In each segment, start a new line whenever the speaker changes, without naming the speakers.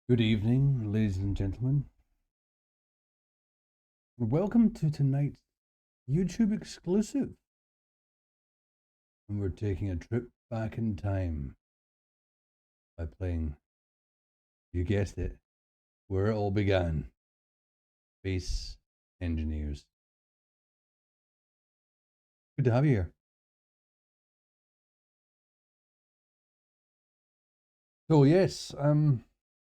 Good evening, ladies and gentlemen. Welcome to tonight's YouTube exclusive. And we're taking a trip back in time by playing, you guessed it, where it all began. Space Engineers. Good to have you here. So yes,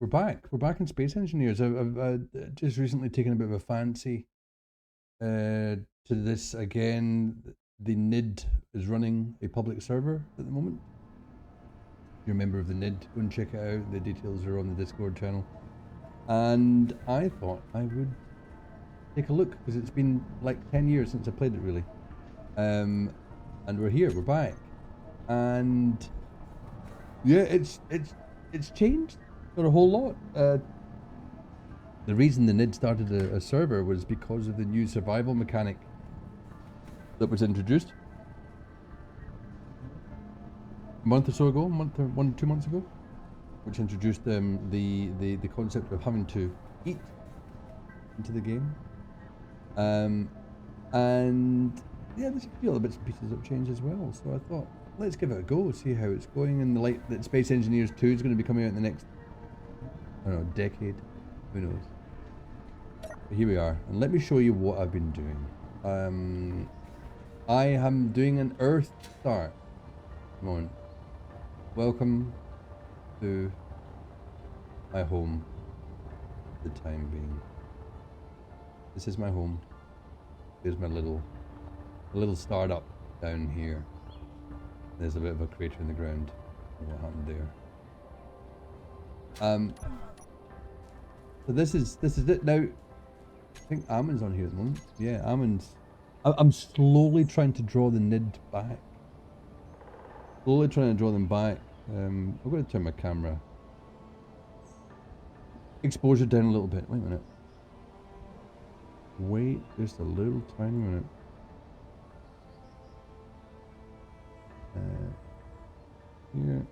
we're back. We're back in Space Engineers. I've just recently taken a bit of a fancy to this again. The NID is running a public server at the moment. If you're a member of the NID, go and check it out. The details are on the Discord channel. And I thought I would take a look because it's been like 10 years since I played it, really. And we're here. We're back. And yeah, it's changed. Not a whole lot. The reason the NID started a server was because of the new survival mechanic that was introduced a month or so ago, 2 months ago, which introduced the concept of having to eat into the game. And yeah, there's a few other bits and pieces that changed as well. So I thought, let's give it a go, see how it's going. And the light that Space Engineers 2 is going to be coming out in the next, I don't know, decade. Who knows? But here we are, and let me show you what I've been doing. I am doing an Earth start. Come on. Welcome to my home for the time being. This is my home. There's my little startup down here. There's a bit of a crater in the ground. What happened there? So this is it now. I think Ammon's on here at the moment. Yeah, Ammon's. I'm slowly trying to draw the NID back. Slowly trying to draw them back. I'm going to turn my camera exposure down a little bit. Wait a minute. Wait just a little tiny minute. Here.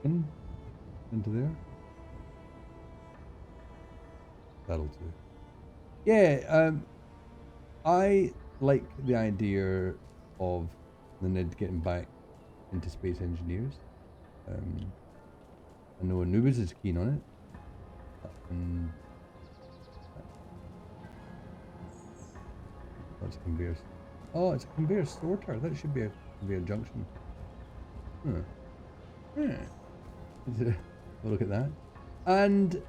7 into there. That'll do. Yeah, I like the idea of the NID getting back into Space Engineers. I know Anubis is keen on it. That's a conveyor. Oh, it's a conveyor sorter. That should be a conveyor junction. Yeah. Look at that. And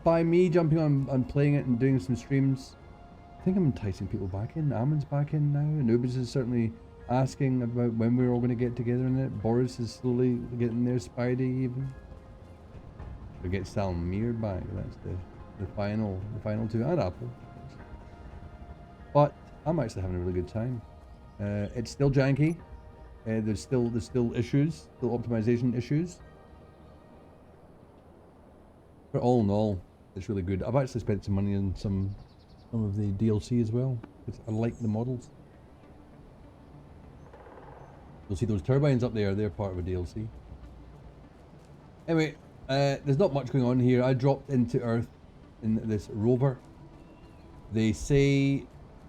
by me jumping on and playing it and doing some streams, I think I'm enticing people back in. Ammon's back in now. Anubis is certainly asking about when we're all going to get together in it. Boris is slowly getting there. Spidey even. We get Salmir back. That's the final two. And Apple. But I'm actually having a really good time. It's still janky. There's still issues, still optimization issues. But all in all, it's really good. I've actually spent some money on some of the DLC as well, because I like the models. You'll see those turbines up there, they're part of a DLC. Anyway, there's not much going on here. I dropped into Earth in this rover. They say,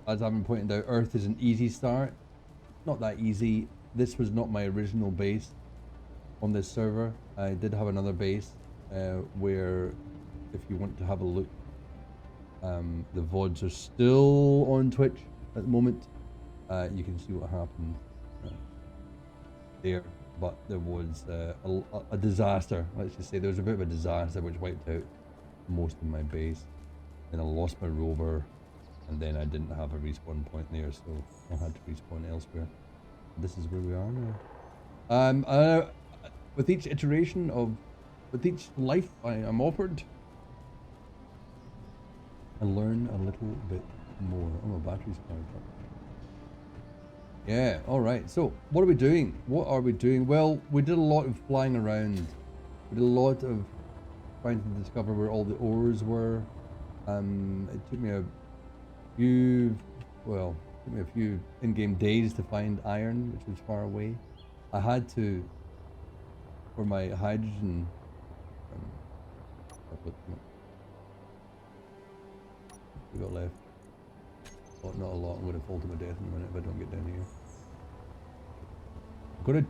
as I've been pointing out, Earth is an easy start. Not that easy. This was not my original base on this server. I did have another base where, if you want to have a look, the VODs are still on Twitch at the moment. You can see what happened there, but there was a disaster. Let's just say there was a bit of a disaster which wiped out most of my base. Then I lost my rover, and then I didn't have a respawn point there, so I had to respawn elsewhere. This is where we are now. With each iteration with each life I am offered, I learn a little bit more. Oh, my battery's powered up. Yeah, alright. So, what are we doing? Well, we did a lot of flying around. We did a lot of trying to discover where all the ores were. It took me a few in-game days to find iron, which was far away. I had to for my hydrogen. What we got left? Oh, not a lot. I'm going to fall to my death in a minute if I don't get down here.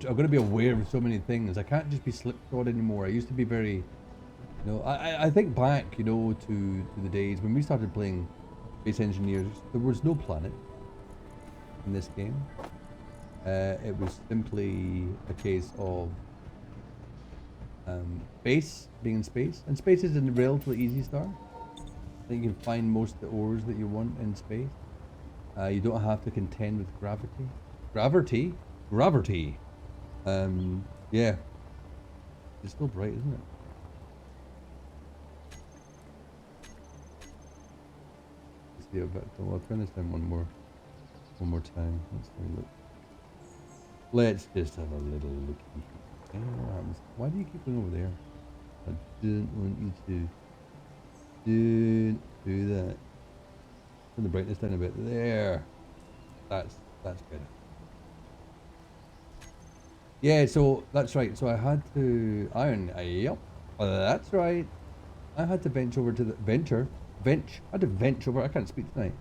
I've got to be aware of so many things. I can't just be slipshod anymore. I used to be very, you know, I think back, you know, to the days when we started playing Space Engineers. There was no planet in this game. It was simply a case of space, being in space, and space is a relatively easy start. I think you can find most of the ores that you want in space. You don't have to contend with gravity. Gravity. Yeah. It's still bright, isn't it? Let's see about. I'll turn this down one more time. Let's have a look. Let's just have a little looky. Why do you keep going over there? I didn't want you to. Don't do that. Turn the brightness down a bit. There. That's better. Yeah, so that's right. So I had to yep. That's right. I had to venture over to the I had to venture over. I can't speak tonight.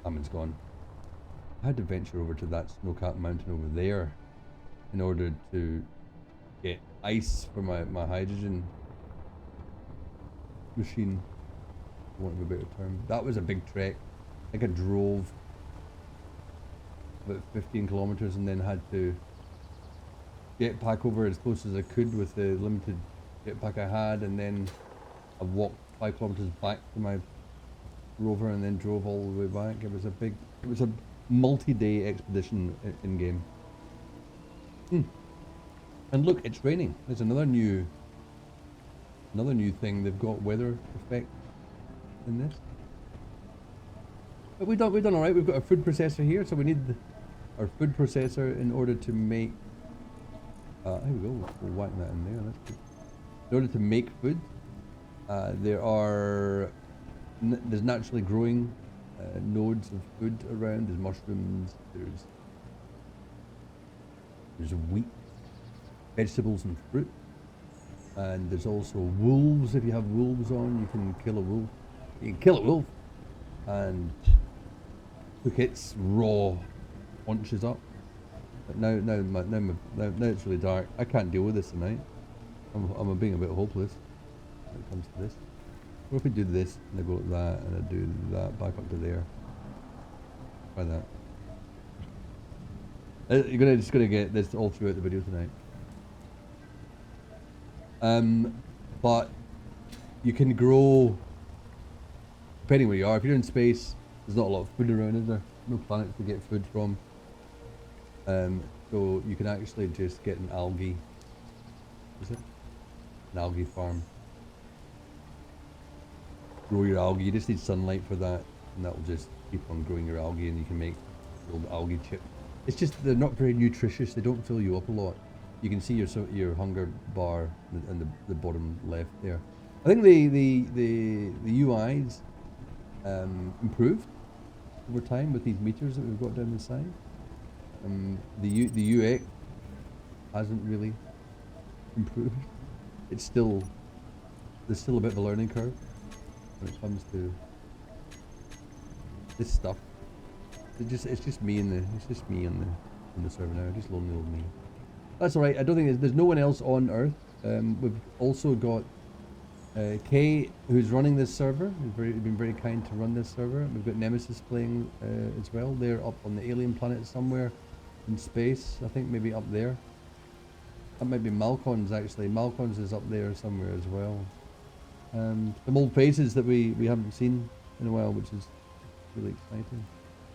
Amin's gone. I had to venture over to that snow-capped mountain over there in order to get ice for my hydrogen machine, for want of a better term. That was a big trek. I think I drove about 15 kilometers and then had to jetpack over as close as I could with the limited jetpack I had, and then I walked 5 kilometers back to my rover and then drove all the way back. It was a multi-day expedition in game. And look, it's raining. There's another new thing. They've got weather effect in this. But we've done all right. We've got a food processor here, so we need our food processor in order to make. Here we go. We'll whack that in there. That's good. In order to make food, there's naturally growing nodes of food around. There's mushrooms. There's wheat, vegetables, and fruit. And there's also wolves. If you have wolves on, you can kill a wolf. You can kill a wolf and cook its raw haunches up. But now it's really dark. I can't deal with this tonight. I'm being a bit hopeless when it comes to this. What if we do this and I go like that and I do that back up to there? Try that. You're just gonna get this all throughout the video tonight. But you can grow, depending where you are. If you're in space, there's not a lot of food around, is there? No planets to get food from. So you can actually just get an algae. Is it? An algae farm. Grow your algae. You just need sunlight for that, and that will just keep on growing your algae, and you can make little algae chip. It's just they're not very nutritious. They don't fill you up a lot. You can see your hunger bar in the bottom left there. I think the UIs improved over time with these meters that we've got down the side. The UX hasn't really improved. There's still a bit of a learning curve when it comes to this stuff. It's just me on the server now. Just lonely old me. That's all right. I don't think there's no one else on Earth. We've also got Kay, who's running this server. He's been very kind to run this server. We've got Nemesis playing as well. They're up on the alien planet somewhere in space. I think maybe up there. That might be Malcon's actually. Malcon's is up there somewhere as well. Some old faces that we haven't seen in a while, which is really exciting.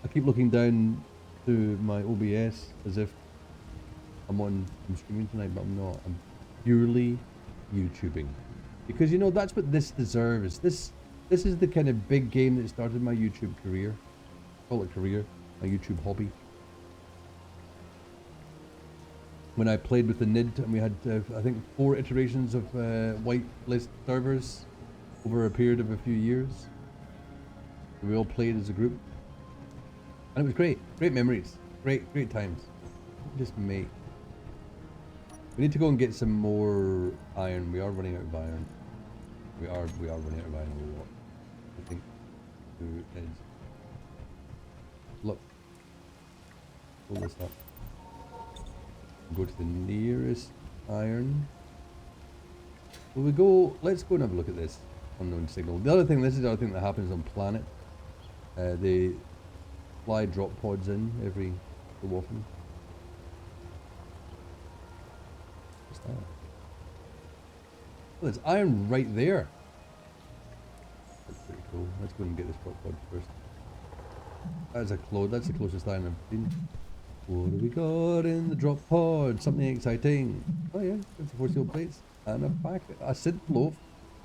I keep looking down to my OBS as if I'm streaming tonight, but I'm not. I'm purely YouTubing. Because you know, that's what this deserves. This is the kind of big game that started my YouTube career. Call it career, my YouTube hobby. When I played with the NID and we had, I think, 4 iterations of whitelist servers over a period of a few years. We all played as a group. And it was great. Great memories. Great times. Just make We need to go and get some more iron. We are running out of iron. We are running out of iron a lot. I think who is look. Pull this up. Go to the nearest iron. Will we go? Let's go and have a look at this unknown signal. The other thing, this is the other thing that happens on planet. They fly drop pods in every so often. What's that? Oh, there's iron right there. That's pretty cool. Let's go and get this drop pod first. That's the closest iron I've seen. What do we got in the drop pod? Something exciting. Oh yeah, 54 steel plates and a packet. A synth loaf.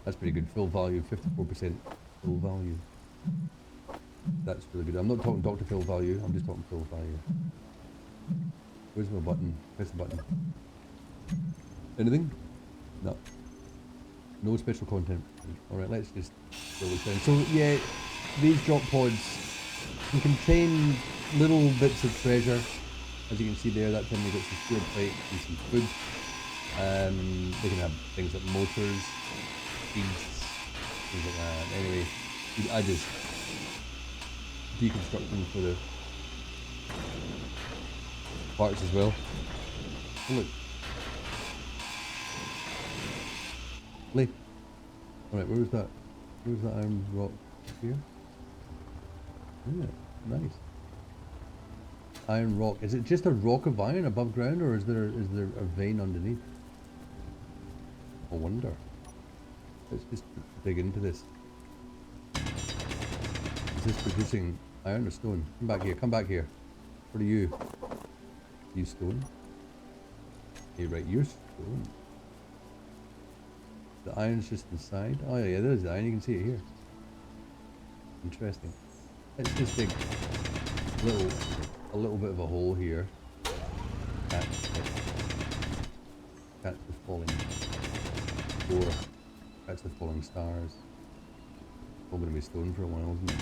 That's pretty good. Full value, 54% full value. That's really good. I'm not talking Dr. Full value, I'm just talking full value. Where's my button? Press the button. Anything? No. No special content. Alright, let's just go this down. So yeah, these drop pods can contain little bits of treasure. As you can see there, that time we got some steel plate and some food. They can have things like motors, seeds, things like that. Anyway, I just deconstructing for the parts as well. Oh, look. Lee. Alright, where was that? Where was that iron rock? Here? Yeah, nice. Iron rock. Is it just a rock of iron above ground, or is there a vein underneath? I wonder. Let's just dig into this. Is this producing iron or stone? Come back here, come back here. What are you? You stone? Hey, right, you're stone. The iron's just inside. Oh yeah, there's the iron, you can see it here. Interesting. Let's just dig a little bit of a hole here. Catch the falling ore. Catch the falling stars. All going to be stone for a while, isn't it?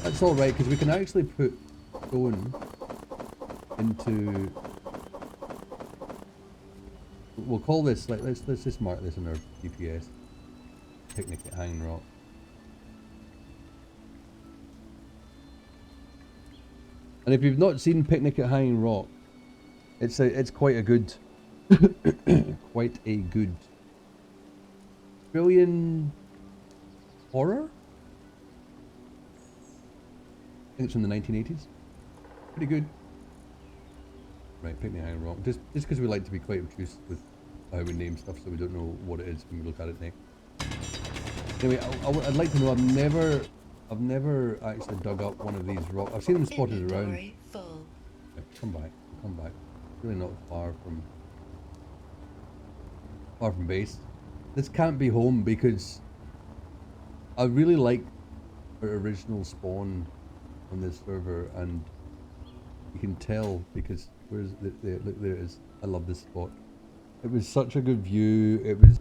That's alright, because we can actually put stone into... We'll call this, like, let's just mark this in our GPS. Picnic at Hanging Rock. And if you've not seen Picnic at Hanging Rock, it's quite a good quite a good Australian horror. I think it's from the 1980s. Pretty good. Right, Picnic at Hanging Rock. Just because we like to be quite obtuse with how we name stuff, so we don't know what it is when we look at it next. Anyway, I'd like to know. I've never actually dug up one of these rocks. I've seen them spotted around.
Full.
Yeah, come back, come back. Really not far from base. This can't be home because I really like our original spawn on this server, and you can tell because where's there? Look, there it is. I love this spot. It was such a good view. It was.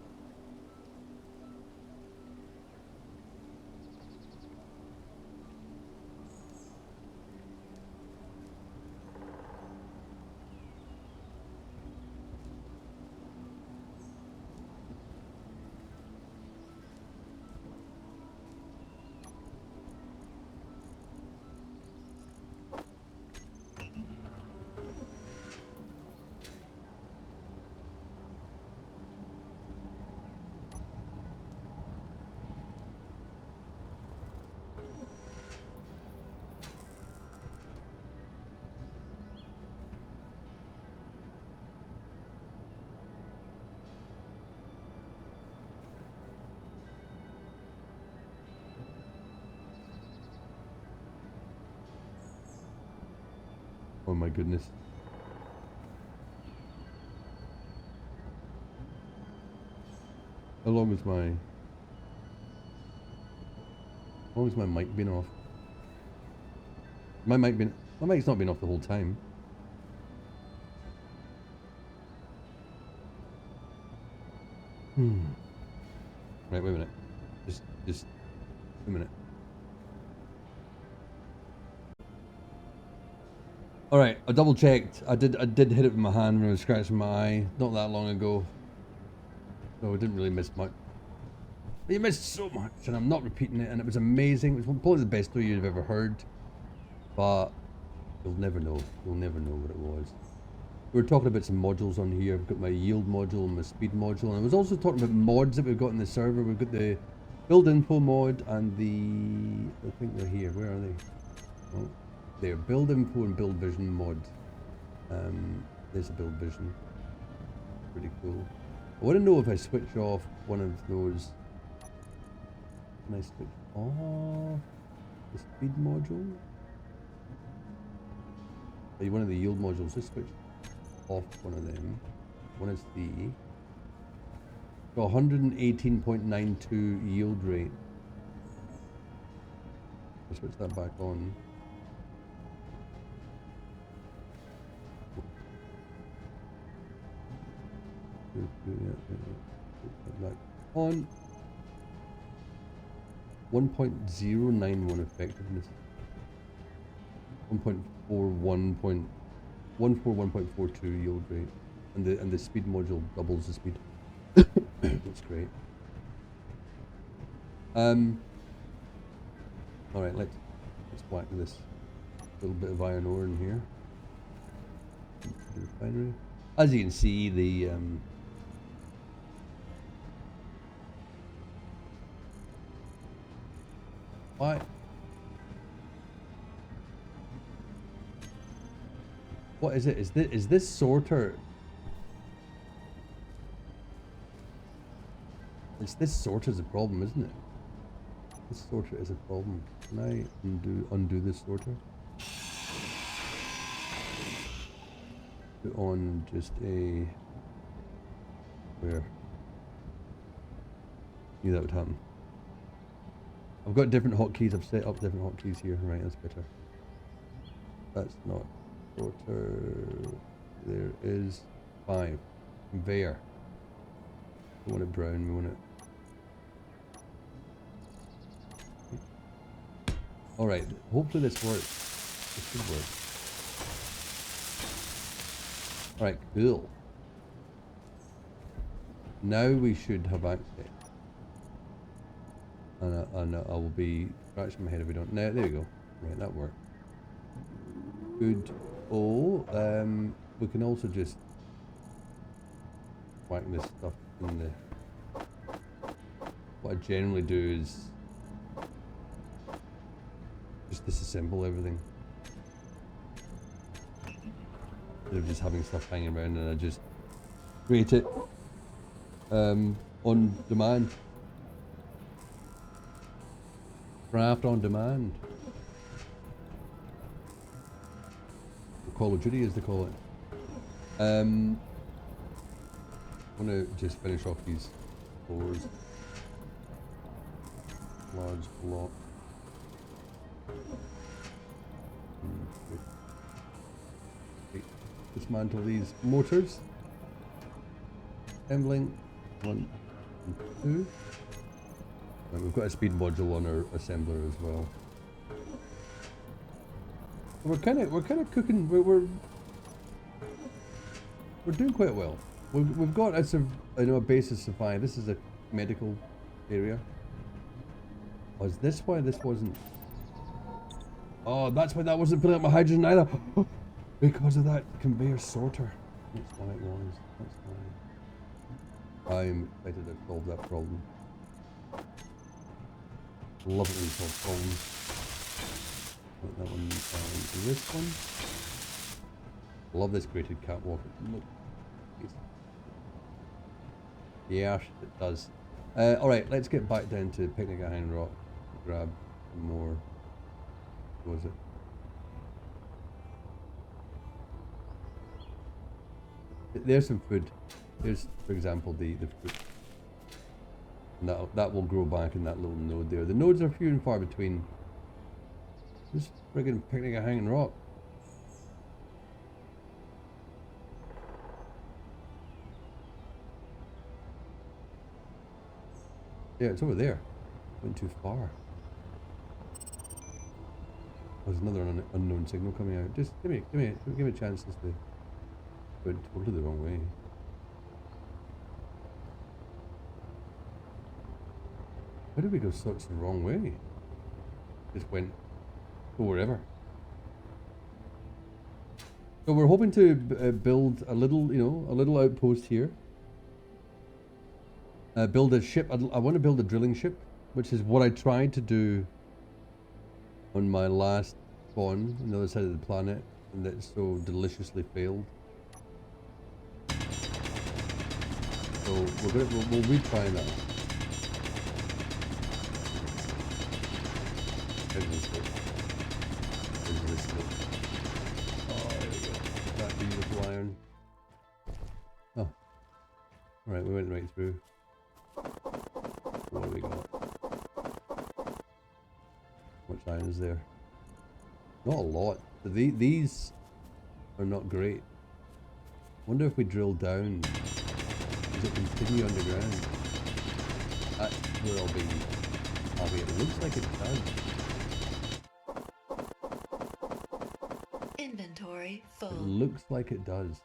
Oh my goodness. How long has my mic been off? My mic's not been off the whole time. Right, wait a minute. Just a minute. All right, I double checked. I did hit it with my hand when I was scratching my eye not that long ago. So I didn't really miss much. But you missed so much, and I'm not repeating it, and it was amazing. It was probably the best story you've ever heard. But you'll never know. You'll never know what it was. We were talking about some modules on here. I've got my yield module and my speed module, and I was also talking about mods that we've got in the server. We've got the build info mod and the, I think they're here. Where are they? Oh, they're build info and build vision mod. There's a build vision. Pretty cool. I want to know if I switch off one of those. Can I switch off the speed module? One of the yield modules. Just switch off one of them. One is the 118.92 yield rate. I'll switch that back on. Back on. 1.091 effectiveness. 1.41.42 yield rate, and the speed module doubles the speed. That's great. All right, let's whack this little bit of iron ore in here. The refinery. As you can see, the what is it? Is this sorter? It's this sorter is a problem, isn't it? This sorter is a problem. Can I undo this sorter? Put on just a where? Knew that would happen. I've got different hotkeys. I've set up different hotkeys here. Right, that's better. That's not sorter. There is 5. Conveyor. We want it brown. We want it. All right. Hopefully this works. This should work. All right. Cool. Now we should have access. And I will be scratching my head if we don't. No, there we go. Right, that worked. Good. Oh, we can also just whack this stuff in the. What I generally do is just disassemble everything. Instead of just having stuff hanging around, and I just create it on demand. Craft on demand. Call of Duty, as they call it. I'm gonna just finish off these floors. Large block. Dismantle these motors. Assembling 1 and 2. And we've got a speed module on our assembler as well. We're kind of cooking. We're doing quite well. We've got a base of Sci-Fi. This is a medical area. Was this why this wasn't? Oh, that's why that wasn't filling up my hydrogen either. Because of that conveyor sorter. That's why it was. That's why. I'm excited to solve that problem. Love it when you solve problems. Put that one into this one. Love this grated catwalk. Look. Yes, it does. Alright, let's get back down to Picnic at Hind Rock. Grab more. What was it? There's some food. Here's, for example, the fruit. And that will grow back in that little node there. The nodes are few and far between. Just friggin' Picnic at Hanging Rock. Yeah, it's over there. Went too far. There's another unknown signal coming out. Just give me a chance just to go totally the wrong way. Why did we go such the wrong way? Just went wherever. So we're hoping to build a little, you know, a little outpost here. Build a ship. I want to build a drilling ship, which is what I tried to do on my last spawn on the other side of the planet, and that so deliciously failed. So we'll retry that. Oh, there we go. That beautiful iron. Oh. Alright, we went right through. What do we got? Much iron is there? Not a lot. These are not great. Wonder if we drill down, does it continue underground? That's where I'll be happy. It looks like it does.
Inventory full.
It looks like it does.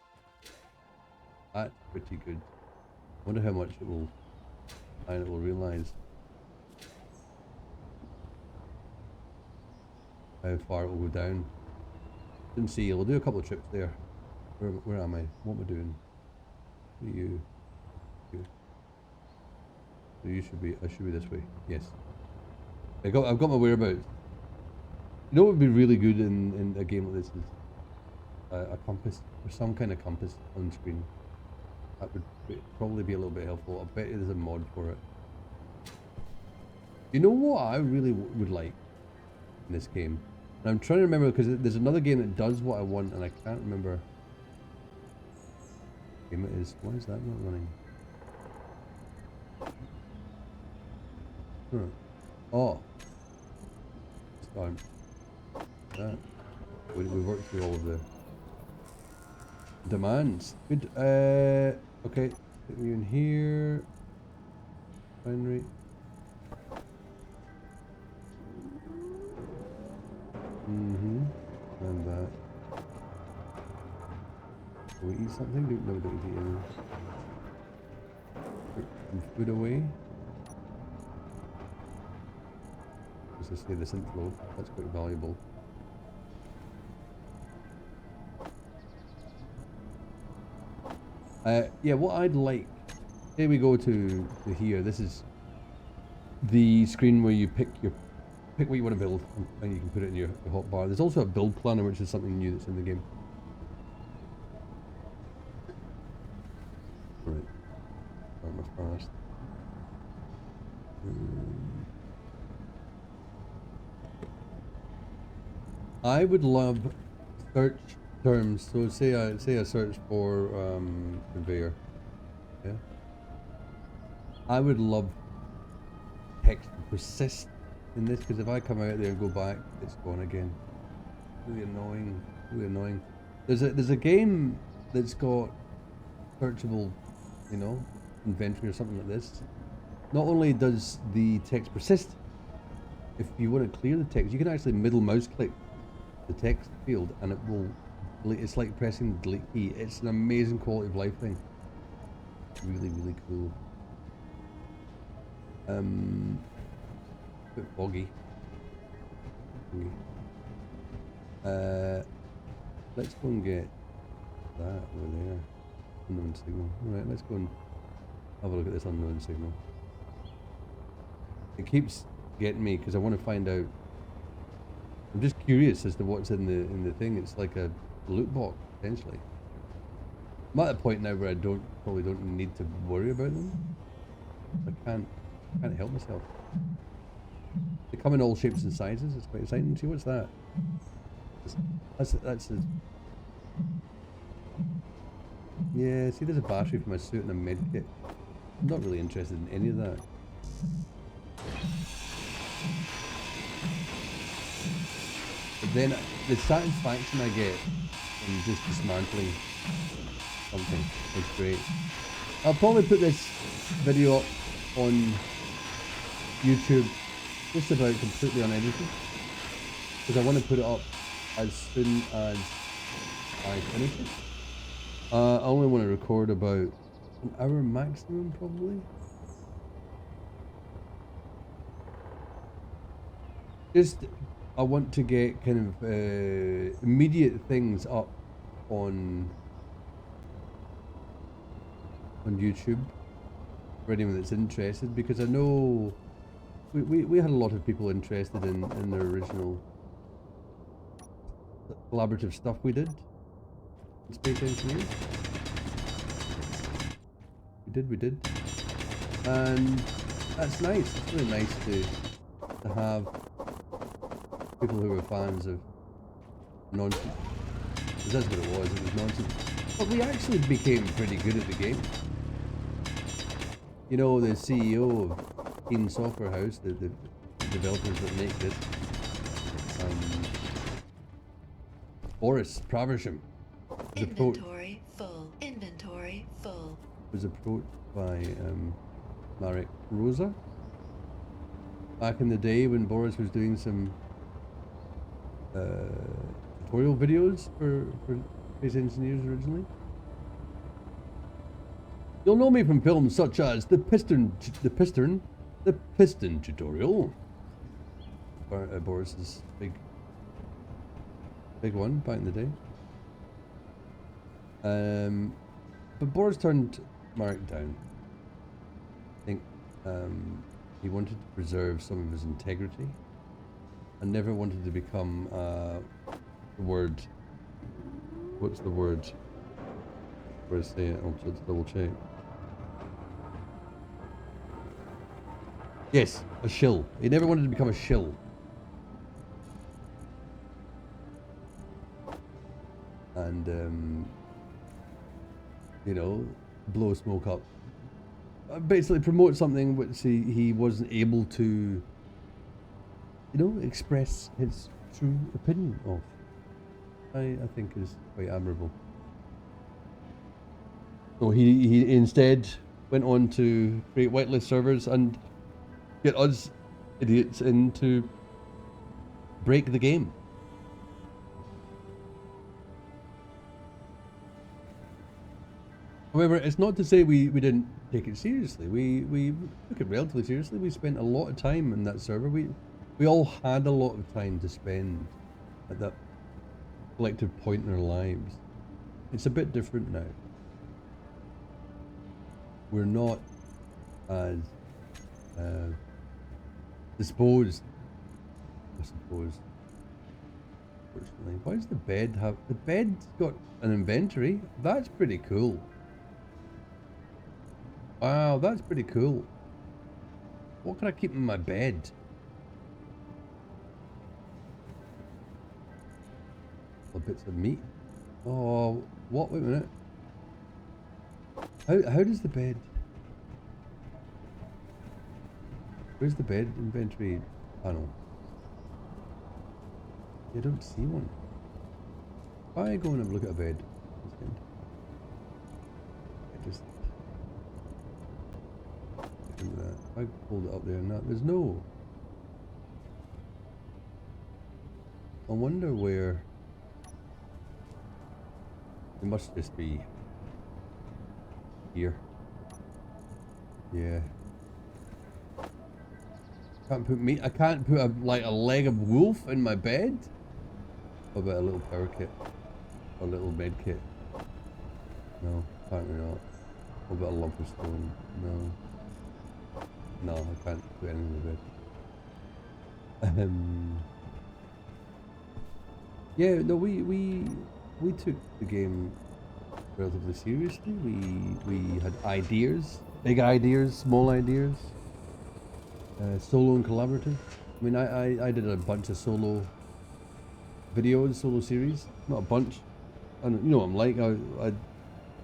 That's pretty good. Wonder how much it will realize. How far it will go down. Didn't see. We'll do a couple of trips there. Where am I? What am I doing? You. So you should be. I should be this way. Yes. I've got my whereabouts. You know what would be really good in a game like this is a compass or some kind of compass on screen. That would probably be a little bit helpful. I bet there's a mod for it. You know what I really would like in this game? And I'm trying to remember because there's another game that does what I want and I can't remember what game it is. Why is that not running? Huh. Oh. Start. That. We worked through all of the demands. Good. Okay. Put you in here. Refinery. And that. Will we eat something? No, we don't eat anything. Put some food away. As I say, the synth load. That's quite valuable. Yeah, what I'd like, say we go to here. This is the screen where you pick what you want to build, and you can put it in your hotbar. There's also a build planner, which is something new that's in the game. Right, start my fast. I would love search terms. So say I search for conveyor. Yeah. I would love text to persist in this, because if I come out there and go back, it's gone again. Really annoying. Really annoying. There's a game that's got searchable, you know, inventory or something like this. Not only does the text persist, if you want to clear the text, you can actually middle mouse click the text field and it will delete. It's like pressing the delete key. It's an amazing quality of life thing. Really, really cool. A bit foggy. Let's go and get that over there. Unknown signal. Alright, let's go and have a look at this unknown signal. It keeps getting me because I want to find out. I'm just curious as to what's in the thing. It's like a loot box, essentially. I'm at a point now where I probably don't need to worry about them. I can't help myself. They come in all shapes and sizes. It's quite exciting. See, what's that? That's a... Yeah, see, there's a battery for my suit and a med kit. I'm not really interested in any of that. But then the satisfaction I get from just dismantling something is great. I'll probably put this video up on YouTube just about completely unedited. because I want to put it up as soon as I finish it. I only want to record about an hour maximum, probably. Just, I want to get kind of immediate things up on YouTube for anyone that's interested, because I know we had a lot of people interested in the original collaborative stuff we did in Space Engineers. We did, and that's nice. It's really nice to have people who are fans of nonsense, because that's what it was nonsense. But we actually became pretty good at the game. You know, the CEO of Keen Software House, the developers that make this, Boris Praversham,
Inventory full. Inventory full.
Was approached by Marek Rosa back in the day when Boris was doing some tutorial videos for Space Engineers originally. You'll know me from films such as the Piston tutorial. Boris's big one back in the day. But Boris turned Marek down. I think he wanted to preserve some of his integrity and never wanted to become what's the word? Where I say it, I'll just double check. Yes, a shill. He never wanted to become a shill. And you know, blow smoke up. Basically promote something which he wasn't able to, you know, express his true opinion of. I think is quite admirable. So he instead went on to create whitelist servers and get us idiots in to break the game. However, it's not to say we didn't take it seriously. We took it relatively seriously. We spent a lot of time in that server. We all had a lot of time to spend at that collective point in our lives. It's a bit different now. We're not as disposed, I suppose. Unfortunately, why does the bed have? The bed's got an inventory. That's pretty cool. Wow, that's pretty cool. What can I keep in my bed? Bits of meat. Oh, what? Wait a minute. How does the bed? Where's the bed inventory panel? I don't see one. Why go and have a look at a bed? I just think that. I pulled it up there and that. There's no. I wonder where. It must just be here. Yeah. Can't put meat. I can't put like a leg of wolf in my bed. What about a little power kit? Or a little bed kit? No, apparently not. What about a lump of stone? No. No, I can't put anything in the bed. Yeah, no, we took the game relatively seriously. We had ideas, big ideas, small ideas, solo and collaborative. I mean, I did a bunch of solo videos, solo series, not a bunch. And you know what I'm like, I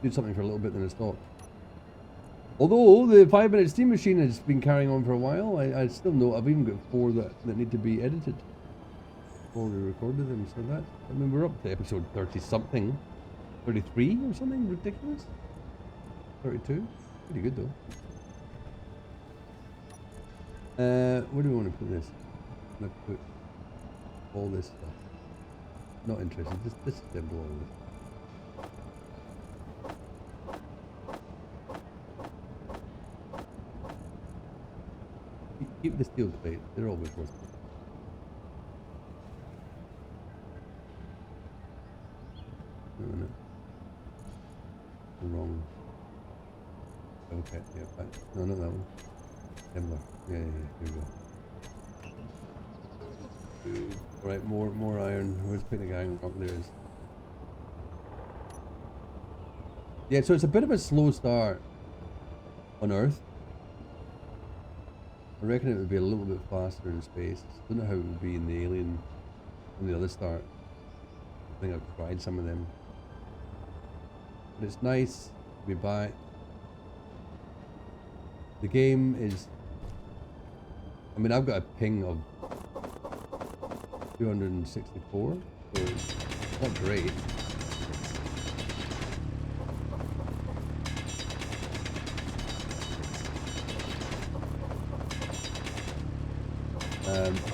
do something for a little bit then I stop. Although the 5-minute Steam Machine has been carrying on for a while, I still know I've even got 4 that need to be edited before we recorded them. So that, I mean, we're up to episode 30 something, 33 or something ridiculous. 32, pretty good though. Where do we want to put this? Let's put all this stuff. Not interested. Just disassemble all this. Keep the steel plate. They're always worth it. No. Wrong. Okay, yeah, fine. No, not that one. Timber. Yeah, here we go. Right, more iron. Where's putting the iron rock? There is. Yeah, so it's a bit of a slow start on Earth. I reckon it would be a little bit faster in space. I don't know how it would be in the Alien, on the other start. I think I've tried some of them. But it's nice to be back. The game is, I mean, I've got a ping of 264, so it's not great.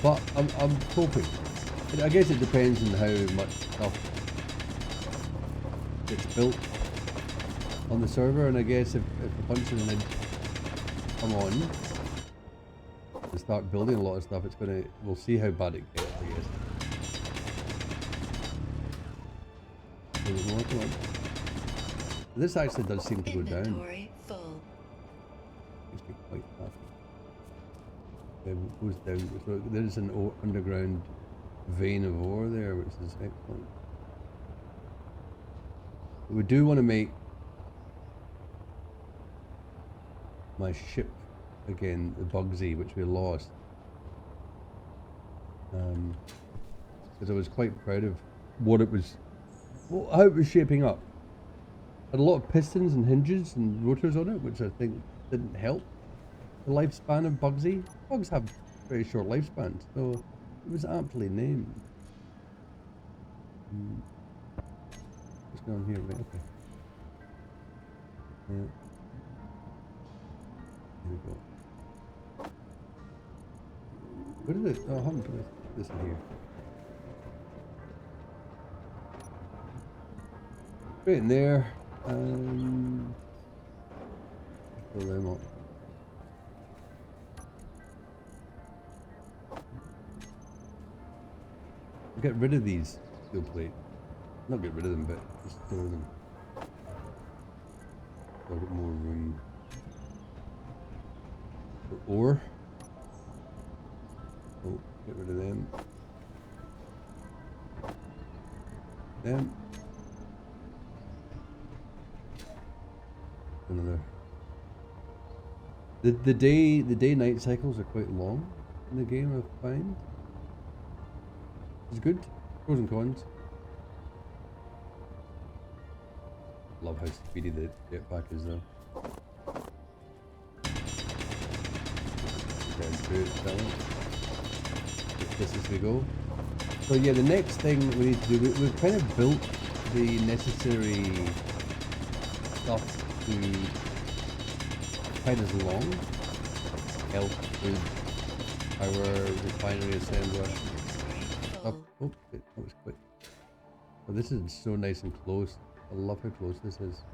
But I'm hoping. I guess it depends on how much stuff gets built on the server, and I guess if a bunch of them come on and start building a lot of stuff, it's gonna. We'll see how bad it gets, I guess. Come on. This actually does seem to go down.
Inventory full.
Used to be quite fast. It goes down. So there's an underground vein of ore there, which is excellent. We do want to make my ship again, the Bugsy, which we lost. Because I was quite proud of what it was, how it was shaping up. Had a lot of pistons and hinges and rotors on it, which I think didn't help the lifespan of Bugsy. Bugs have very short lifespans, so it was aptly named. What's going on here? Right, okay. Yeah. Here we go. What is it? Oh, I haven't put this in here. Right in there. Fill them up. Get rid of these steel plate. Not get rid of them, but just store them. So I've got more room for ore. Oh, get rid of them. Them. Another. The day night cycles are quite long in the game, I find. It's good. Pros and cons. Love how speedy the jetpack is though. Down through it, this as we go. So yeah, the next thing we need to do, we've kind of built the necessary stuff to tide us along. Health, food, power, refinery assembler. Oh, that was quick. Oh, this is so nice and close. I love how close this is.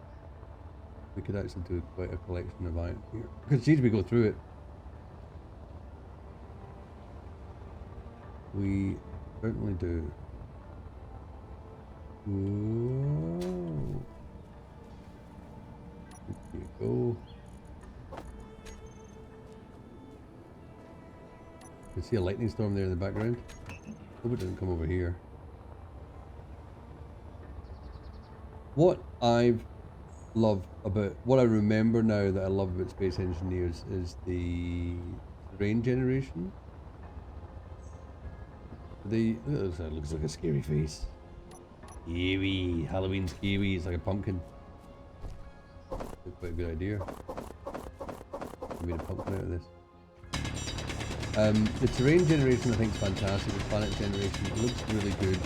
We could actually do quite a collection of iron here. Because geez, we go through it. We certainly do. Whoa. Here you go. You can see a lightning storm there in the background. Hope it doesn't come over here. What I love about, what I remember now that I love about Space Engineers is the rain generation. It looks like a scary face. Scary, Halloween scary, it's like a pumpkin. That's quite a good idea. I made a pumpkin out of this. The terrain generation I think is fantastic. The planet generation, it looks really good.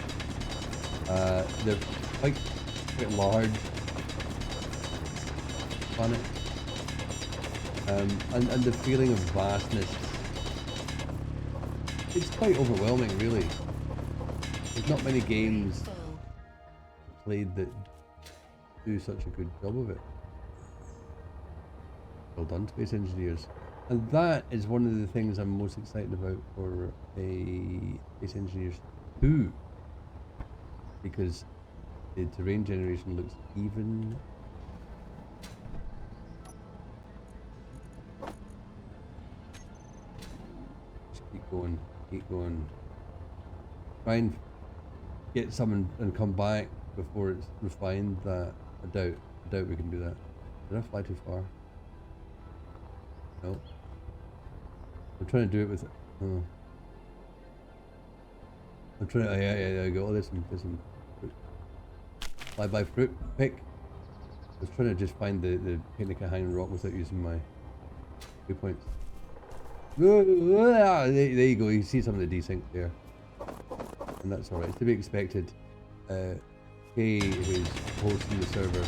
They're quite large planet. And the feeling of vastness, it's quite overwhelming really. There's not many games
Full.
played that do such a good job of it. Well done, Space Engineers. And that is one of the things I'm most excited about for a Space Engineers 2. Because the terrain generation looks even. Just keep going, keep going. Try and get some and come back before it's refined. That I doubt we can do that. Did I fly too far? No. I'm trying to do it with. Oh. I'm trying. Yeah. I got there's some fruit. Fly by fruit pick. I was trying to just find the picnic at hanging rock without using my waypoints. There you go. You see some of the desync there, and that's all right. It's to be expected. Kay, who's hosting the server,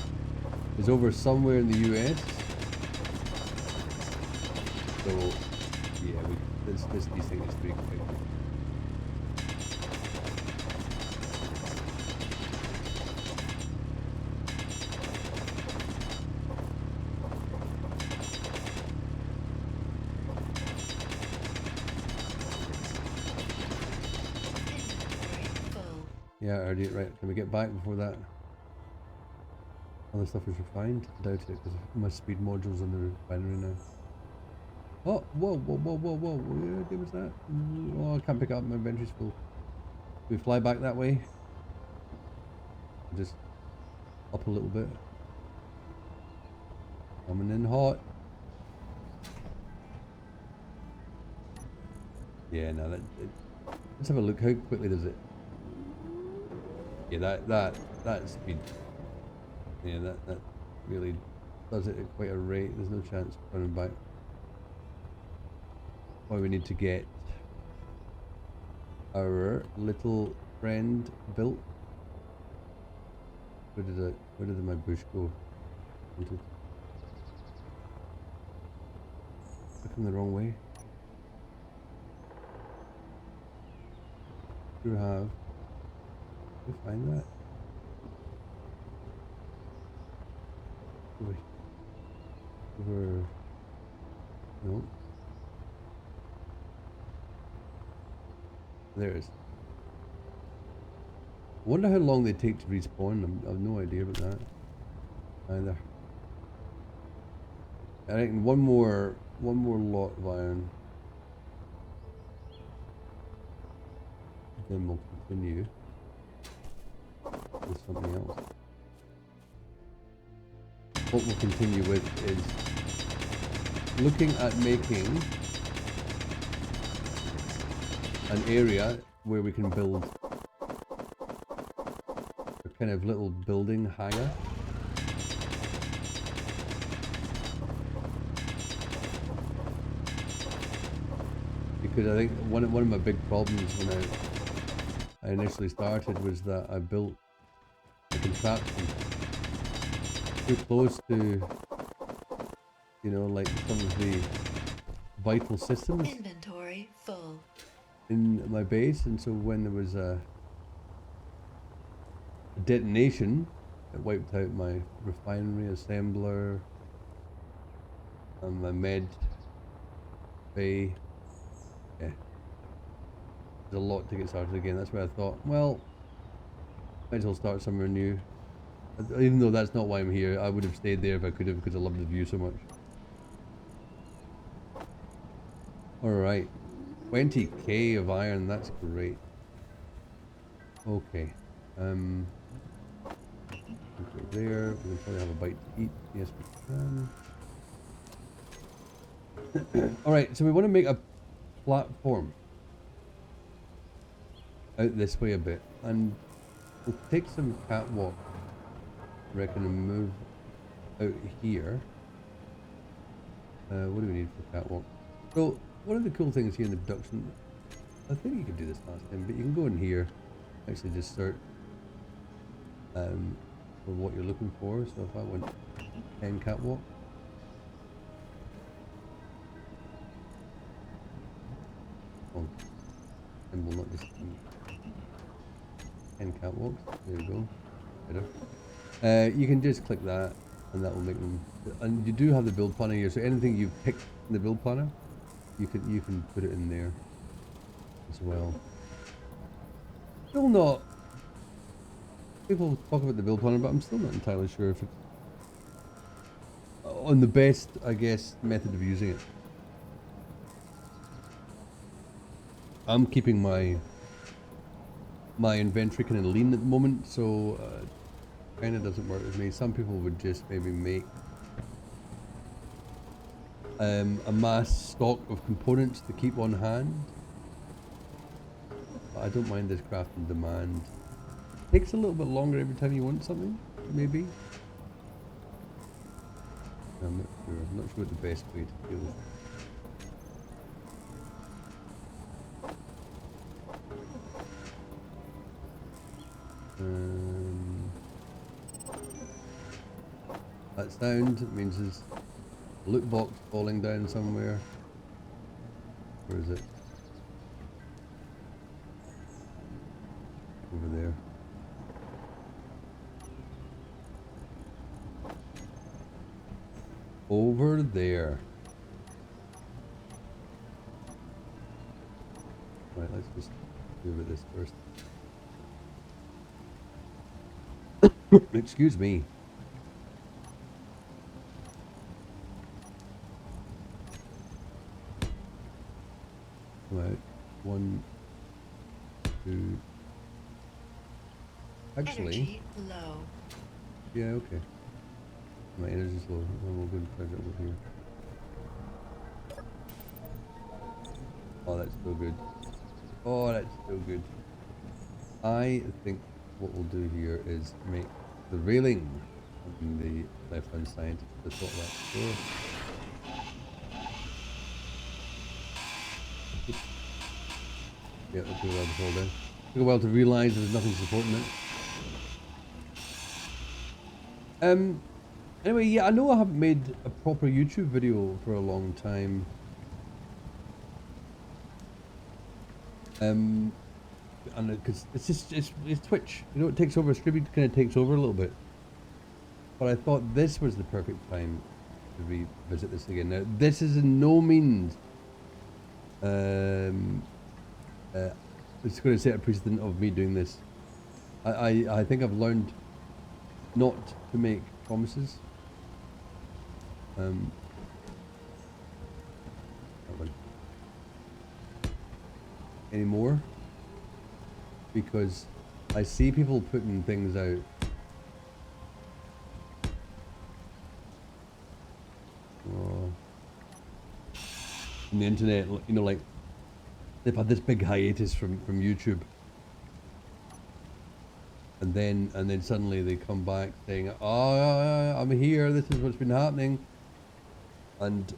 is over somewhere in the US. So yeah, this desync is to be expected. Yeah, I already right. Can we get back before that other stuff is refined? I doubt it because my speed module's in the refinery now. Oh, whoa! Where was that? Oh, I can't pick up. My inventory's full. Do we fly back that way? Just up a little bit. Coming in hot. Yeah, no, let's have a look. How quickly does it? Yeah, that speed. Yeah, that really does it at quite a rate. There's no chance of running back. Why we need to get our little friend built. Where did my bush go? Looking the wrong way. Do have. Did I find that? Over. No. There it is. I wonder how long they take to respawn. I have no idea about that either. I reckon one more lot of iron. Then we'll continue with something else. What we'll continue with is looking at making an area where we can build a kind of little building hangar. Because I think one of my big problems when I initially started was that I built a contraption too close to, you know, like some of the vital systems
Inventory full.
in my base, and so when there was a detonation, it wiped out my refinery, assembler, and my med bay. Yeah, there's a lot to get started again. That's where I thought, well, might as well start somewhere new. Even though that's not why I'm here, I would have stayed there if I could have, because I love the view so much. Alright, 20k of iron, that's great. Okay, go there, we can probably have a bite to eat. Yes, we can. Alright, so we want to make a platform out this way a bit, and we'll take some catwalk, I reckon, and move out here. What do we need for catwalk? So, one of the cool things here in the production, I think you could do this last time, but you can go in here, actually just search for what you're looking for. So if I went 10 catwalk, and we'll not just 10 catwalks. There you go. Better. You can just click that, and that will make them. And you do have the build planner here, so anything you've picked in the build planner, you can put it in there as well. Still not. People talk about the build planner, but I'm still not entirely sure if it's on the best, I guess, method of using it. I'm keeping my inventory kind of lean at the moment, so kind of doesn't work with me. Some people would just maybe make a mass stock of components to keep on hand. But I don't mind this craft on demand. Takes a little bit longer every time you want something, maybe. I'm not sure. I'm not sure what the best way to deal with it. That sound means there's a loot box falling down somewhere. Where is it? Over there. Over there. Right, let's just do with this first. Excuse me. Right, 1, 2. Actually,
Energy low.
yeah, okay. My energy's low. We'll go and plug it over here. Oh, that's so good. Oh, that's so good. I think what we'll do here is make the railing on the left-hand side the top of that door. Yeah, it'll take a while to fall down. Took a while to realise there's nothing supporting it. Anyway, yeah, I know I haven't made a proper YouTube video for a long time. And because it's Twitch, you know, it takes over. Streaming kind of takes over a little bit. But I thought this was the perfect time to revisit this again. Now, this is in no means it's going to set a precedent of me doing this. I think I've learned not to make promises. Anymore, because I see people putting things out on the internet, you know, like they've had this big hiatus from YouTube, and then suddenly they come back saying, "Oh, I'm here. This is what's been happening, and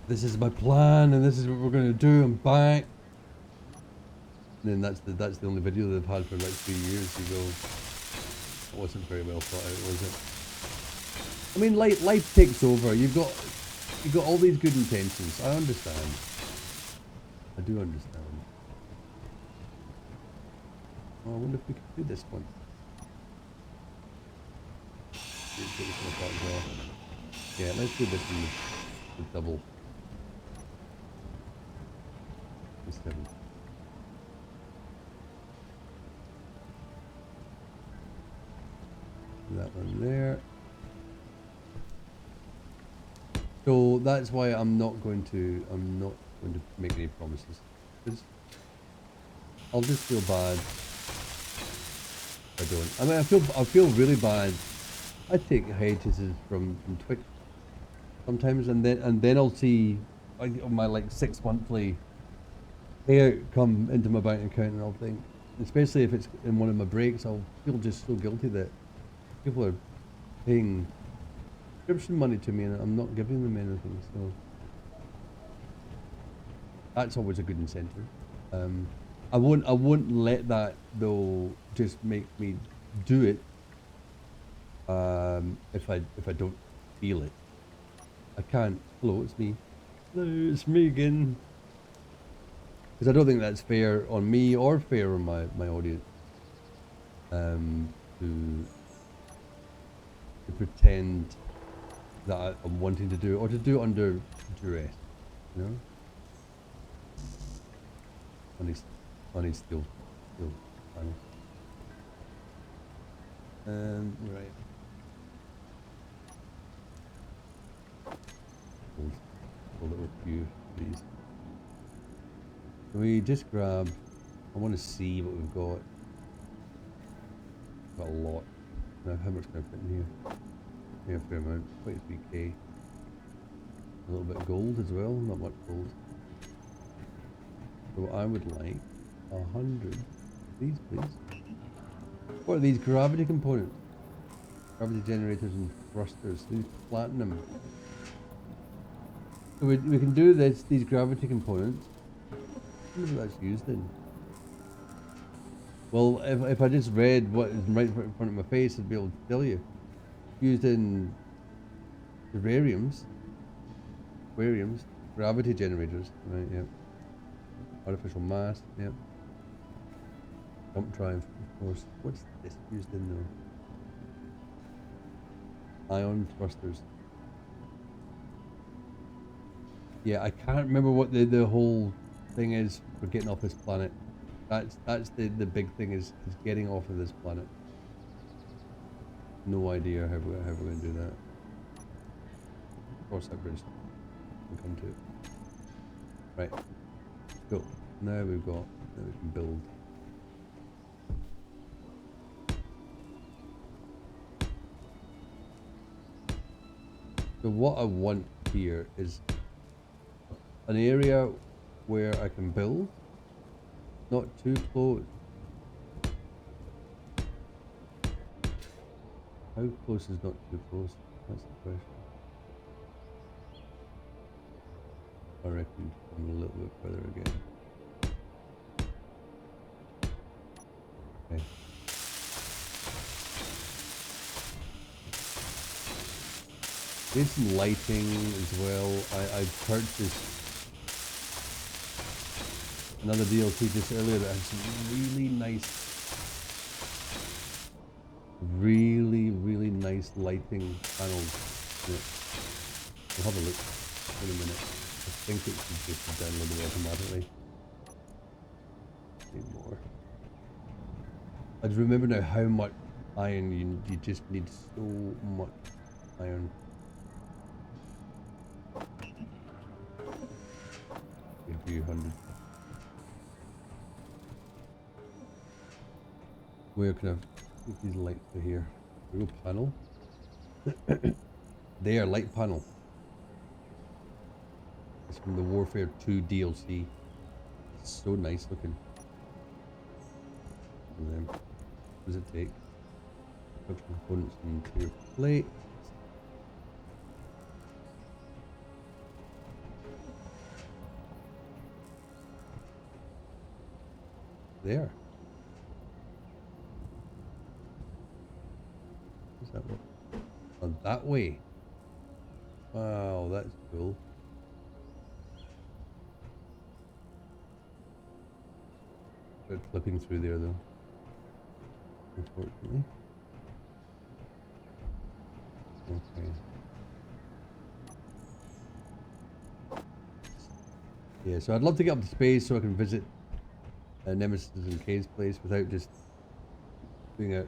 this is my plan, and this is what we're going to do. I'm back." And then that's the only video they've had for like 3 years. You go, it wasn't very well thought out, was it? I mean, life takes over. You've got all these good intentions. I understand. I do understand. Oh, I wonder if we could do this one. Yeah, let's do this one with double. Seven. That one there. So that's why I'm not going to make any promises, because I'll just feel bad if I don't. I mean, I feel really bad. I take hiatuses from Twitch sometimes, and then I'll see my like 6 monthly payout come into my bank account, and I'll think, especially if it's in one of my breaks, I'll feel just so guilty that people are paying subscription money to me and I'm not giving them anything. So that's always a good incentive. I won't let that though just make me do it if I don't feel it. I can't. Hello, it's me. Hello, it's me again. Because I don't think that's fair on me or fair on my audience. to pretend that I'm wanting to do it, or to do it under duress, you know? Funny steel panel. Right. A little few of these. Can we just grab? I want to see what we've got. Got a lot. Now, how much can I put in here? Yeah, a fair amount. 23k. A little bit of gold as well. Not much gold. So I would like 100. These, please. What are these gravity components? Gravity generators and thrusters. These platinum. So we can do this. These gravity components. I wonder what that's used in. Well, if I just read what is right in front of my face, I'd be able to tell you. Used in terrariums, gravity generators, right? Yep. Artificial mass, yep. Jump drive, of course. What's this used in though? Ion thrusters. Yeah, I can't remember what the whole thing is for getting off this planet. That's the big thing is getting off of this planet. No idea how we're going to do that. Cross that bridge. We'll come to it. Right. Cool. Now we can build. So what I want here is an area where I can build, not too close. How close is not too close? That's the question. I reckon I'm a little bit further again. Okay. There's some lighting as well. I've purchased another DLC just earlier that had some really nice lighting panels in it. We'll have a look in a minute. I think it should just be downloaded automatically. Need more. I just remember now how much iron you just need so much iron. A few hundred. Where can I put these lights to here? Real panel. There, light panel. It's from the Warfare 2 DLC. It's so nice looking. And then, what does it take? Structure components into your plate. There. Does that work? Oh, that way. Wow, that's cool. They're clipping through there though, unfortunately. Okay. Yeah, so I'd love to get up to space so I can visit Nemesis and Kay's place without just doing a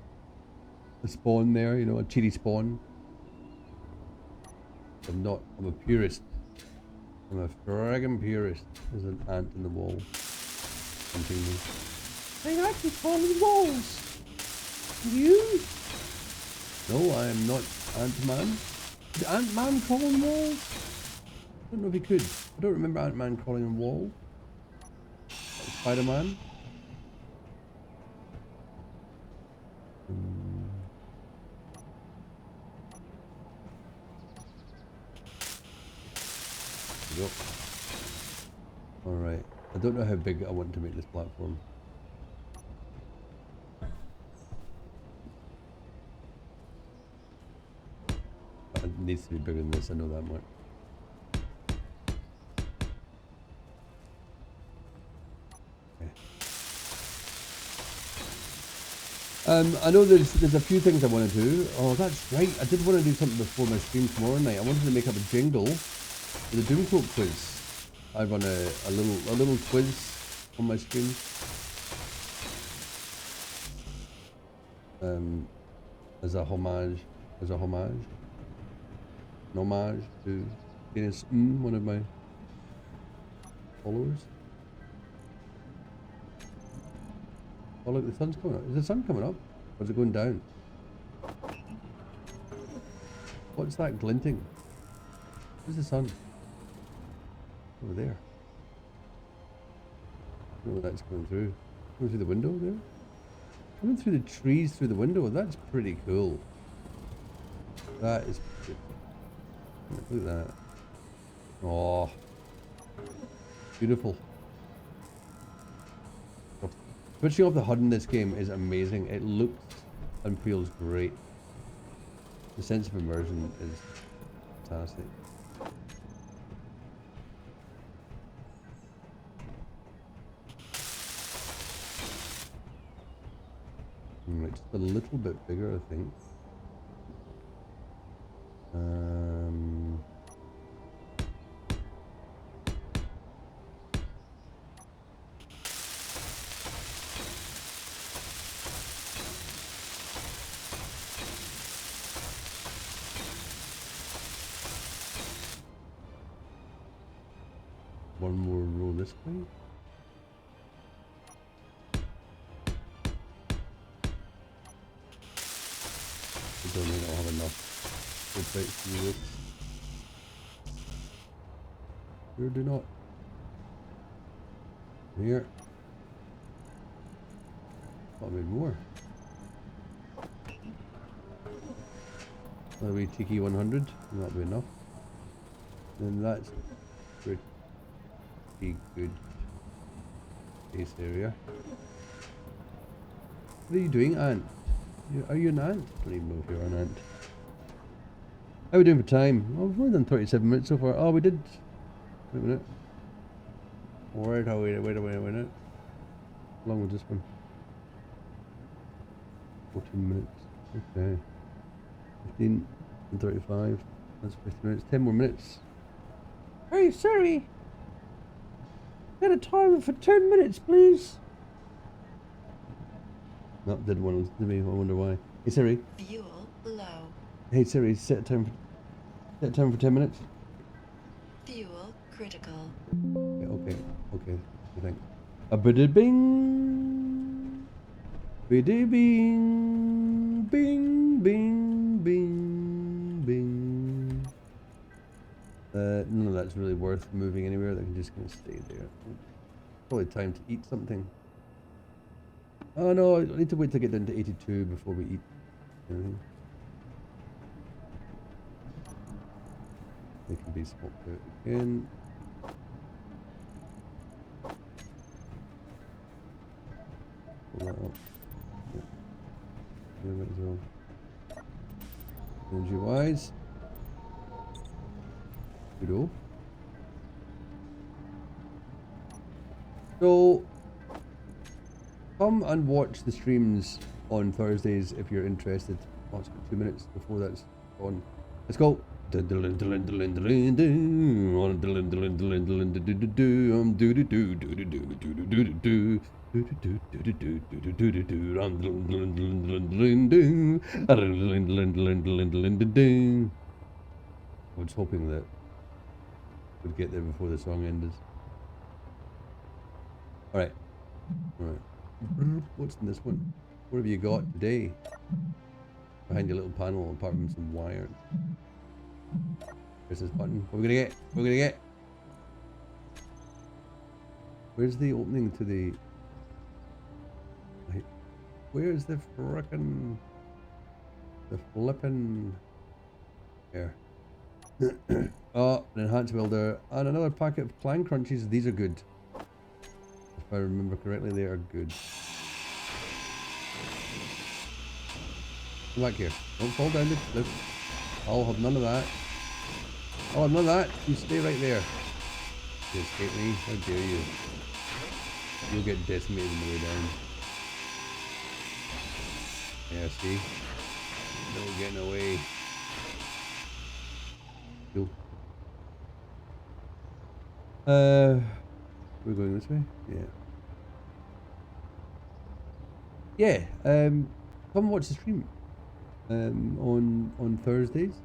spawn there, you know, a cheaty spawn. I'm a purist. I'm a friggin' purist. There's an ant in the wall. Hunting me. They actually crawling walls! You? No, I am not Ant-Man. Did Ant-Man crawl on walls? I don't know if he could. I don't remember Ant-Man crawling on walls. Spider-Man. There we go. Alright. I don't know how big I want to make this platform. But it needs to be bigger than this, I know that much. I know there's a few things I want to do. Oh, that's right. I did want to do something before my stream tomorrow night. I wanted to make up a jingle for the Doomcloak quiz. I run a little quiz on my stream. As a homage to Dennis, one of my followers. Oh look, the sun's coming up. Is the sun coming up? Or is it going down? What's that glinting? Where's the sun? Over there. Oh, that's going through. Going through the window there? Coming through the trees through the window. That's pretty cool. That is pretty cool. Look at that. Oh. Beautiful. Switching off the HUD in this game is amazing. It looks and feels great. The sense of immersion is fantastic. Just a little bit bigger, I think. One more row this way. I don't think I'll have enough to break through this. Here, do not. Here. Thought I made more. That'll be Tiki 100, and that'll be enough. And that's pretty good base area. What are you doing, Ant? Are you an ant? I don't even know if you're an ant. How are we doing for time? Oh, we've only done 37 minutes so far. Oh, we did. Wait a minute. Wait a minute. How long was this one? 14 minutes. Okay. 15 and 35. That's 50 minutes. 10 more minutes. Hey, Siri! Set a timer for 10 minutes, please. No, didn't want to listen to me. I wonder why. Hey Siri.
Fuel low.
Hey Siri, set a timer for 10 minutes.
Fuel critical.
Okay. I think. A biddy bing. Biddy bing. Bing bing bing bing. None of that's really worth moving anywhere. They can just kind of stay there. Probably time to eat something. Oh no, I need to wait to get down to 82 before we eat anything. They can be swapped out again. Pull that up. Yeah, that as well. Energy wise. Good. So come and watch the streams on Thursdays if you're interested. Oh, it's got 2 minutes before that's on. Let's go. I was hoping that we'd get there before the song ended. Alright. What's in this one? What have you got today? Behind your little panel, apart from some wires. There's this button. What are we gonna get? What are we gonna get? Where's the opening to the... Where's the frickin... The flippin... There. Oh, an enhanced welder. And another packet of clang crunchies. These are good. If I remember correctly, they are good. Come back here. Don't fall down the cliff. I'll have none of that. I'll have none of that. You stay right there. You escape me. How dare you. You'll get decimated on the way down. Yeah, see? No getting away. Cool. We're going this way? Yeah. Yeah, come watch the stream. On Thursdays.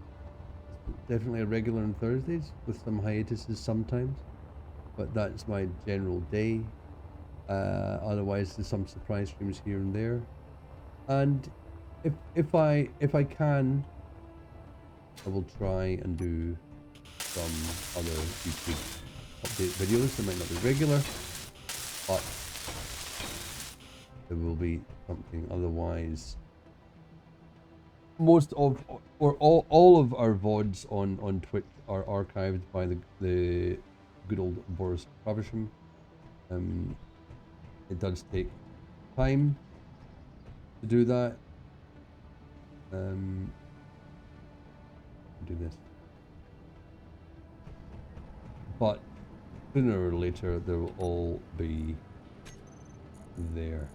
Definitely a regular on Thursdays, with some hiatuses sometimes. But that's my general day. Otherwise there's some surprise streams here and there. And if I can, I will try and do some other YouTube update videos. They might not be regular, but there will be something. Otherwise, most of or all of our VODs on Twitch are archived by the good old Boris Pravisham. It does take time to do that. Do this, but sooner or later they will all be there.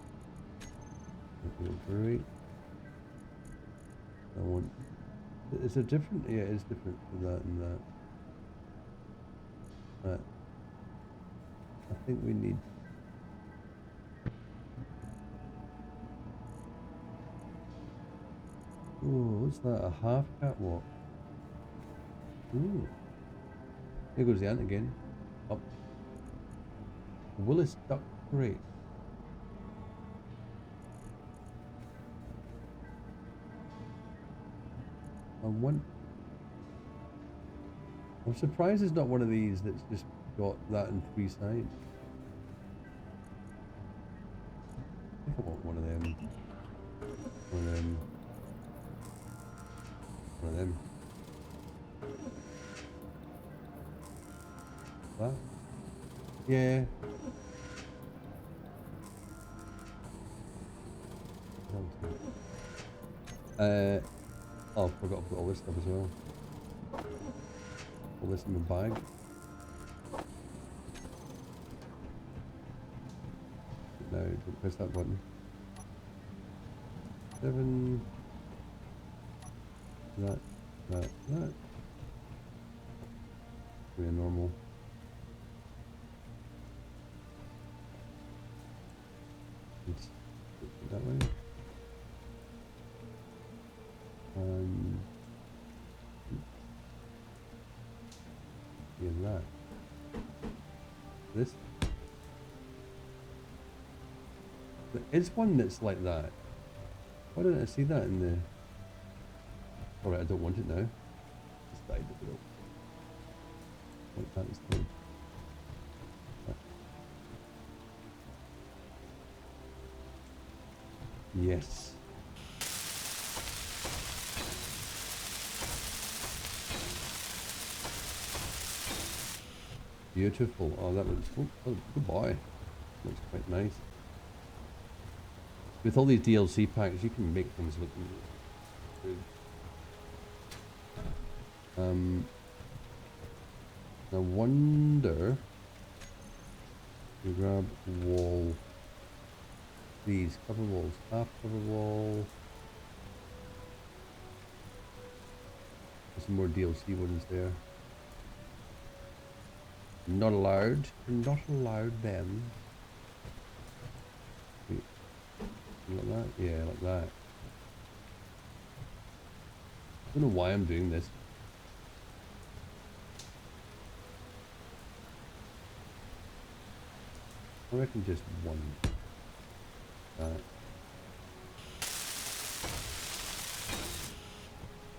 Great. I want. Is it different? Yeah, it's different to that and that. I think we need. Oh, what's that? A half catwalk. Ooh. Here goes the ant again. Up. Willis Duck Parade. I'm surprised it's not one of these that's just got that in 3 sides. I think I want one of them. One of them. One of them. That? Yeah. Oh, I forgot to put all this stuff as well. All this in the bag. No, don't press that button. 7. That. Be a normal. Let's put it that way. Yeah, that. This. It's one that's like that. Why didn't I see that in the... Alright, I don't want it now. Just died the bill. Like that instead. Yes. Beautiful. Oh, that looks... Oh, good boy. Looks quite nice. With all these DLC packs, you can make things look good. I wonder... You grab wall... These cover walls, half cover wall. There's some more DLC ones there. Not allowed. You're not allowed them. Wait. Like that? Yeah, like that. I don't know why I'm doing this. I reckon just one.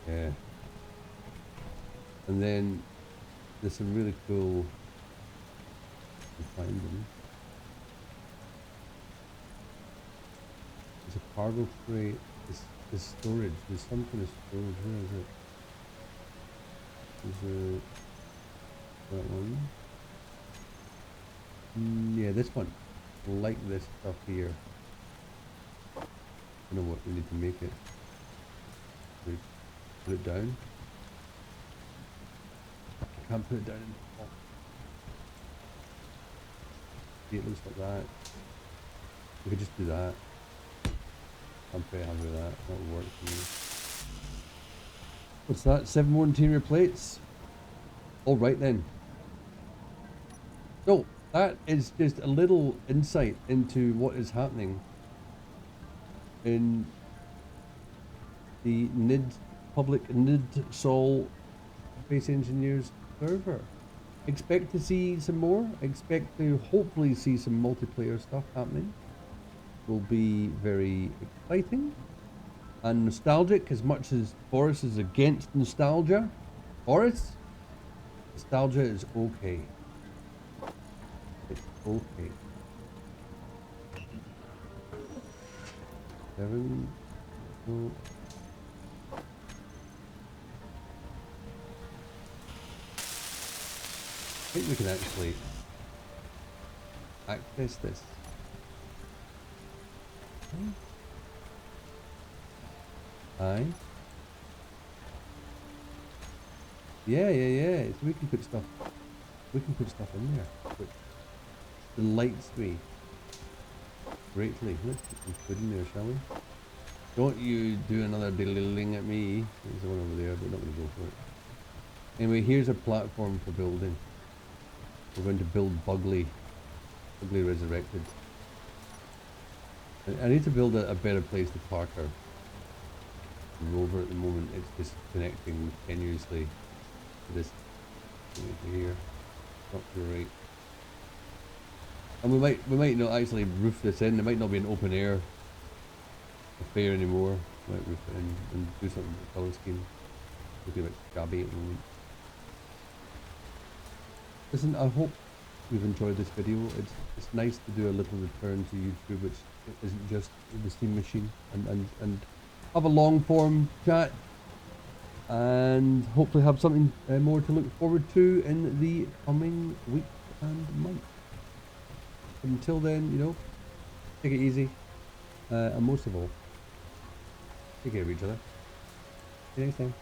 Yeah. And then there's some really cool... Find them. There's a cargo crate. There's storage. There's some kind of storage. Where is it? There's that one. Yeah, this one. I like this stuff here. I don't know what we need to make it. We put it down. I can't put it down in the top. See, it looks like that. We could just do that. I'm pretty happy with that. That'll work for me. What's that? 7 more interior plates? Alright then. So, that is just a little insight into what is happening in the public NID-SOL Space Engineers server. Expect to see some more. Expect to hopefully see some multiplayer stuff happening. Will be very exciting and nostalgic, as much as Boris is against nostalgia. Boris, nostalgia is okay. It's okay. 7. Oh. I think we can actually access this. Aye. Yeah. So we can put stuff. We can put stuff in there, which delights me greatly. Let's put some food in there, shall we? Don't you do another diddling at me. There's one over there, but we're not going to go for it. Anyway, here's a platform for building. We're going to build Bugley Resurrected. I need to build a better place to park our rover at the moment. It's just connecting tenuously to this here. Not great. And we might not actually roof this in. There might not be an open air affair anymore. We might roof it in and do something with the colour scheme. Looking a bit shabby at the moment. Listen, I hope you've enjoyed this video. It's nice to do a little return to YouTube, which isn't just the Steam machine, and have a long form chat, and hopefully have something more to look forward to in the coming week and month. But until then, you know, take it easy, and most of all, take care of each other. See you next time.